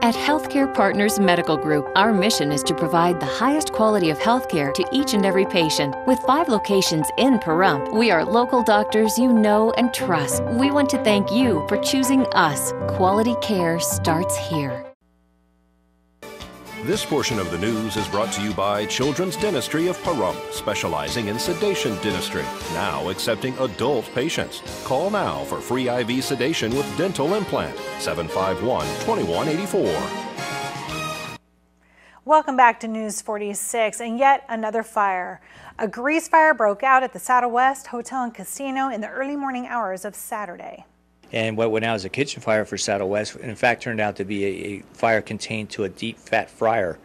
At Healthcare Partners Medical Group, our mission is to provide the highest quality of healthcare to each and every patient. With 5 locations in Pahrump, we are local doctors you know and trust. We want to thank you for choosing us. Quality care starts here. This portion of the news is brought to you by Children's Dentistry of Pahrump, specializing in sedation dentistry, now accepting adult patients. Call now for free IV sedation with dental implant, 751-2184. Welcome back to News 46, and yet another fire. A grease fire broke out at the Saddle West Hotel and Casino in the early morning hours of Saturday. And what went out as a kitchen fire for Saddle West, in fact, turned out to be a fire contained to a deep fat fryer.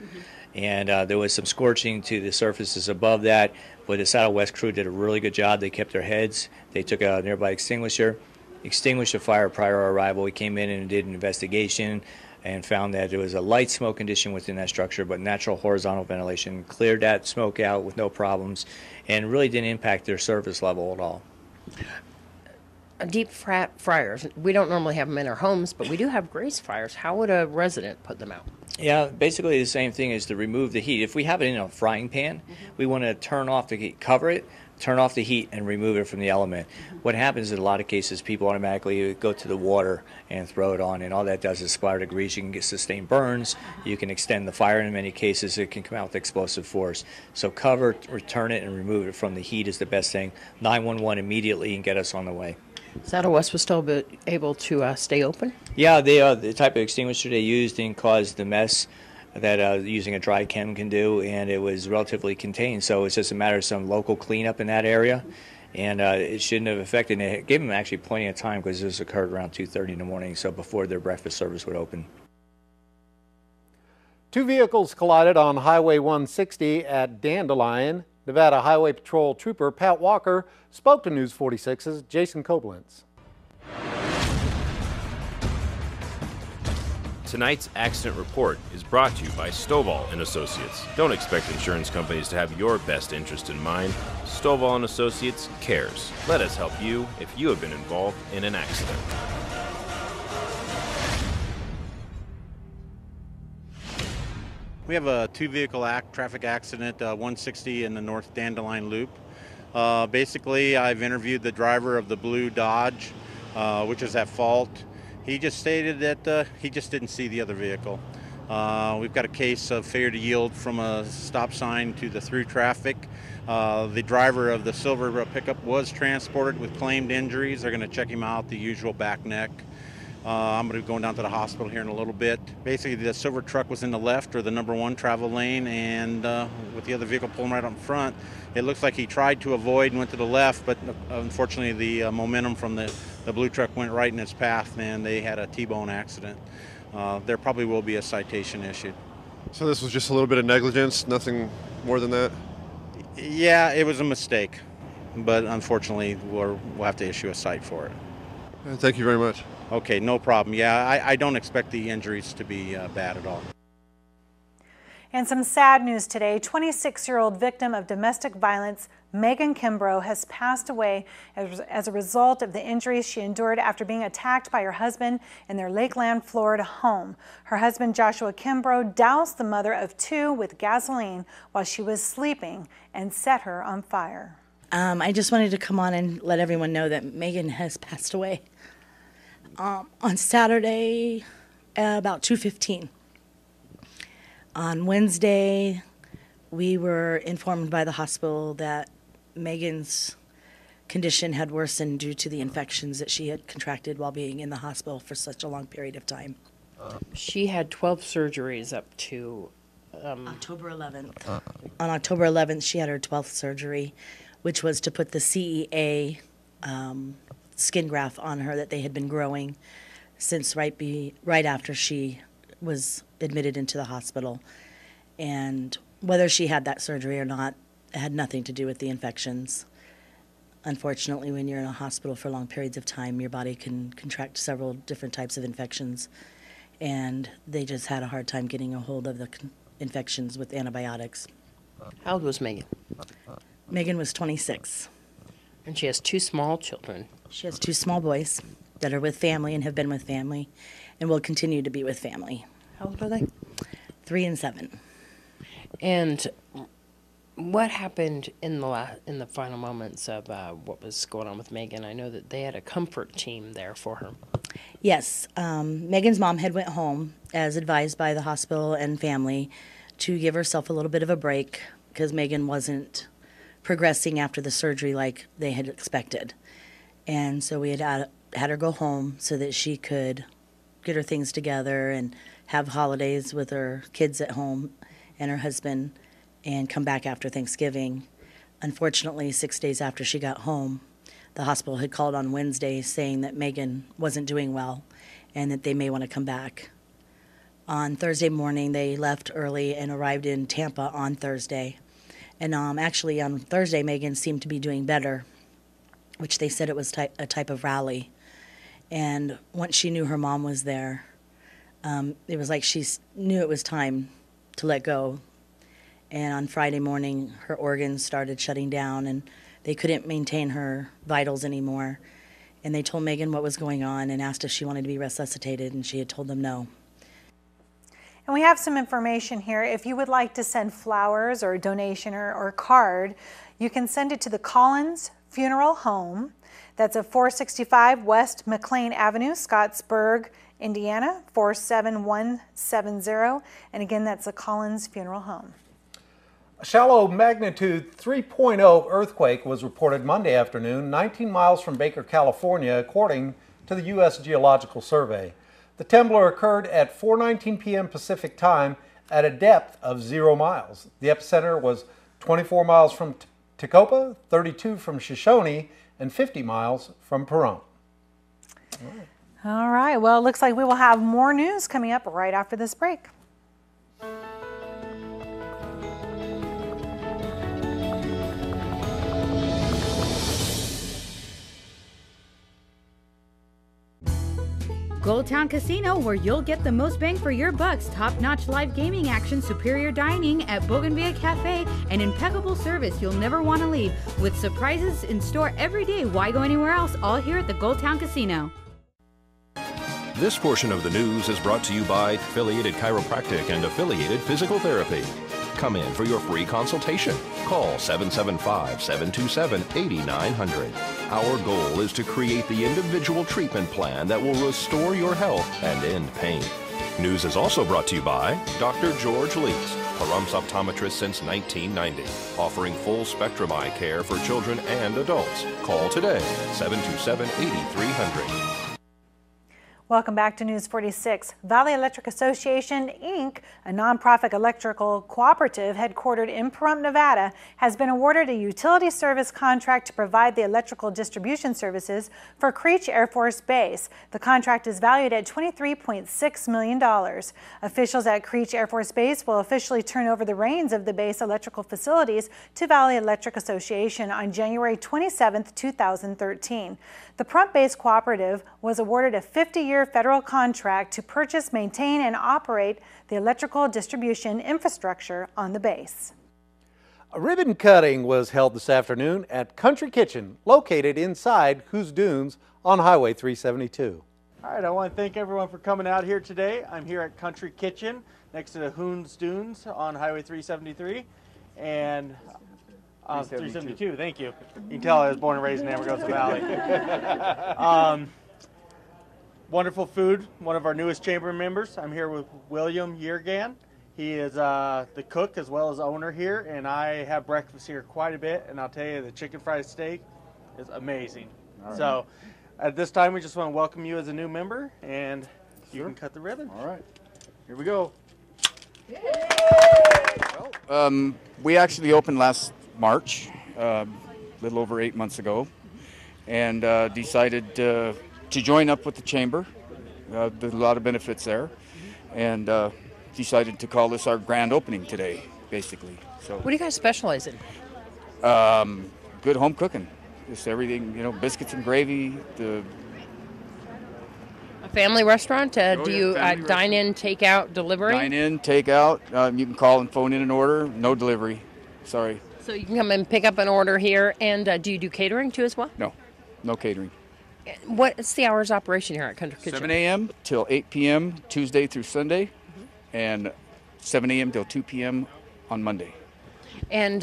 And there was some scorching to the surfaces above that, but the Saddle West crew did a really good job. They kept their heads. They took a nearby extinguisher, extinguished the fire prior to our arrival. We came in and did an investigation and found that there was a light smoke condition within that structure, but natural horizontal ventilation cleared that smoke out with no problems and really didn't impact their service level at all. Deep fat fryers, we don't normally have them in our homes, but we do have grease fires. How would a resident put them out? Yeah, basically the same thing is to remove the heat. If we have it in a frying pan, we want to turn off the heat, cover it, turn off the heat, and remove it from the element. What happens in a lot of cases, people automatically go to the water and throw it on, and all that does is splatter the grease. You can get sustained burns. You can extend the fire. In many cases, it can come out with explosive force. So cover, return it, and remove it from the heat is the best thing. 911 immediately and get us on the way. Saddle West was still able to stay open? Yeah, the type of extinguisher they used didn't cause the mess that using a dry chem can do, and it was relatively contained. So it's just a matter of some local cleanup in that area, and it shouldn't have affected it. It gave them actually plenty of time because this occurred around 2:30 in the morning, so before their breakfast service would open. 2 vehicles collided on Highway 160 at Dandelion. Nevada Highway Patrol Trooper Pat Walker spoke to News 46's Jason Koblenz. Tonight's accident report is brought to you by Stovall & Associates. Don't expect insurance companies to have your best interest in mind. Stovall & Associates cares. Let us help you if you have been involved in an accident. We have a 2-vehicle traffic accident, 160 in the North Dandelion Loop. Basically, I've interviewed the driver of the blue Dodge, which is at fault. He just stated that he just didn't see the other vehicle. We've got a case of failure to yield from a stop sign to the through traffic. The driver of the silver pickup was transported with claimed injuries. They're going to check him out, the usual back neck. I'm going to be going down to the hospital here in a little bit. Basically, the silver truck was in the left, or the number 1 travel lane, and with the other vehicle pulling right up front, it looks like he tried to avoid and went to the left, but unfortunately the momentum from the blue truck went right in its path, and they had a T-bone accident. There probably will be a citation issued. So this was just a little bit of negligence, nothing more than that? Yeah, it was a mistake, but unfortunately we'll have to issue a cite for it. Thank you very much. Okay, no problem. Yeah, I don't expect the injuries to be bad at all. And some sad news today. 26-year-old victim of domestic violence, Megan Kimbrough, has passed away as a result of the injuries she endured after being attacked by her husband in their Lakeland, Florida home. Her husband, Joshua Kimbrough, doused the mother of 2 with gasoline while she was sleeping and set her on fire. I just wanted to come on and let everyone know that Megan has passed away on Saturday about 2:15. On Wednesday, we were informed by the hospital that Megan's condition had worsened due to the infections that she had contracted while being in the hospital for such a long period of time. She had 12 surgeries up to October 11th. On October 11th, she had her 12th surgery, which was to put the CEA skin graft on her that they had been growing since right after she was admitted into the hospital. And whether she had that surgery or not, it had nothing to do with the infections. Unfortunately, when you're in a hospital for long periods of time, your body can contract several different types of infections, and they just had a hard time getting a hold of the infections with antibiotics. How old was Megan? Megan was 26. And she has 2 small children. She has 2 small boys that are with family and have been with family and will continue to be with family. How old are they? 3 and 7. And what happened in the final moments of what was going on with Megan? I know that they had a comfort team there for her. Yes, Megan's mom had went home as advised by the hospital and family to give herself a little bit of a break because Megan wasn't progressing after the surgery like they had expected. And so we had her go home so that she could get her things together and have holidays with her kids at home and her husband and come back after Thanksgiving. Unfortunately, 6 days after she got home, the hospital had called on Wednesday saying that Megan wasn't doing well and that they may want to come back. On Thursday morning, they left early and arrived in Tampa on Thursday. And actually on Thursday, Megan seemed to be doing better, which they said it was a type of rally. And once she knew her mom was there, it was like she knew it was time to let go. And on Friday morning, her organs started shutting down and they couldn't maintain her vitals anymore. And they told Megan what was going on and asked if she wanted to be resuscitated, and she had told them no. And we have some information here. If you would like to send flowers or a donation or card, you can send it to the Collins Funeral Home. That's at 465 West McLean Avenue, Scottsburg, Indiana, 47170. And again, that's the Collins Funeral Home. A shallow magnitude 3.0 earthquake was reported Monday afternoon, 19 miles from Baker, California, according to the U.S. Geological Survey. The trembler occurred at 4:19 p.m. Pacific time at a depth of 0 miles. The epicenter was 24 miles from Tecopa, 32 from Shoshone, and 50 miles from Pahrump. All right. Well, it looks like we will have more news coming up right after this break. Gold Town Casino, where you'll get the most bang for your bucks. Top-notch live gaming action, superior dining at Bougainvillea Cafe, and impeccable service you'll never want to leave. With surprises in store every day. Why go anywhere else? All here at the Gold Town Casino. This portion of the news is brought to you by Affiliated Chiropractic and Affiliated Physical Therapy. Come in for your free consultation. Call 775-727-8900. Our goal is to create the individual treatment plan that will restore your health and end pain. News is also brought to you by Dr. George Leaks, Pahrump's optometrist since 1990, offering full spectrum eye care for children and adults. Call today, 727-8300. Welcome back to News 46. Valley Electric Association, Inc., a nonprofit electrical cooperative headquartered in Pahrump, Nevada, has been awarded a utility service contract to provide the electrical distribution services for Creech Air Force Base. The contract is valued at $23.6 million. Officials at Creech Air Force Base will officially turn over the reins of the base electrical facilities to Valley Electric Association on January 27, 2013. The Pahrump-based cooperative was awarded a 50-year federal contract to purchase, maintain, and operate the electrical distribution infrastructure on the base. A ribbon cutting was held this afternoon at Country Kitchen, located inside Coos Dunes on Highway 372. All right, I want to thank everyone for coming out here today. I'm here at Country Kitchen next to the Coos Dunes on Highway 373 and 372, thank you. You can tell I was born and raised in Amargosa Valley. Wonderful food, one of our newest chamber members. I'm here with William Yergan. He is the cook as well as owner here, and I have breakfast here quite a bit, and I'll tell you the chicken fried steak is amazing. Right. So at this time, we just want to welcome you as a new member, and you can cut the ribbon. All right, here we go. Well, we actually opened last March, a little over 8 months ago, and decided to join up with the chamber. There's a lot of benefits there, and decided to call this our grand opening today, basically. So, what do you guys specialize in? Good home cooking, just everything, biscuits and gravy. A family restaurant? Do you dine in, take out, delivery? Dine in, take out. You can call and phone in an order. No delivery. Sorry. So you can come and pick up an order here, and do you do catering too as well? No catering. What's the hours of operation here at Country Kitchen? 7 a.m. till 8 p.m. Tuesday through Sunday, and 7 a.m. till 2 p.m. on Monday. And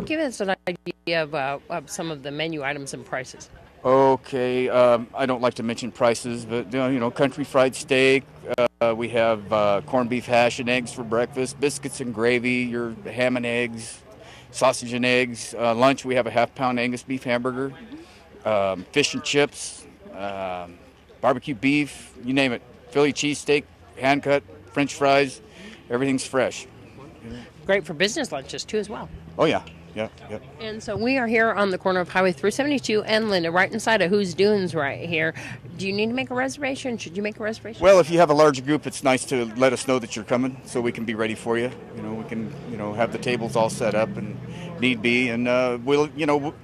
give us an idea of some of the menu items and prices. Okay, I don't like to mention prices, but you know, country fried steak. We have corned beef hash and eggs for breakfast, biscuits and gravy, your ham and eggs, sausage and eggs. Lunch, we have a half-pound Angus beef hamburger, fish and chips, barbecue beef, you name it. Philly cheesesteak, hand cut, French fries, everything's fresh. Great for business lunches too as well. Oh yeah, yep. And so we are here on the corner of Highway 372 and Linda, right inside of Who's Doings right here. Do you need to make a reservation? Should you make a reservation? Well, if you have a large group, it's nice to let us know that you're coming so we can be ready for you. You know, we can, you know, have the tables all set up and need be. And we'll, you know,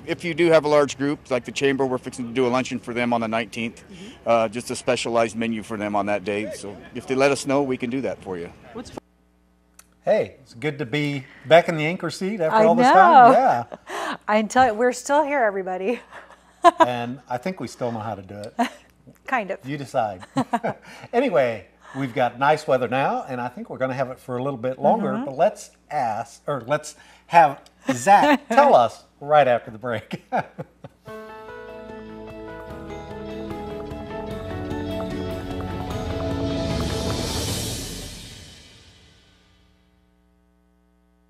if you do have a large group, like the Chamber, we're fixing to do a luncheon for them on the 19th. Just a specialized menu for them on that day. So if they let us know, we can do that for you. Hey, it's good to be back in the anchor seat after I all this know. time. Yeah. I tell you, we're still here, everybody. And I think we still know how to do it. Kind of. You decide. Anyway, we've got nice weather now, and I think we're going to have it for a little bit longer. But let's have Zach tell us right after the break.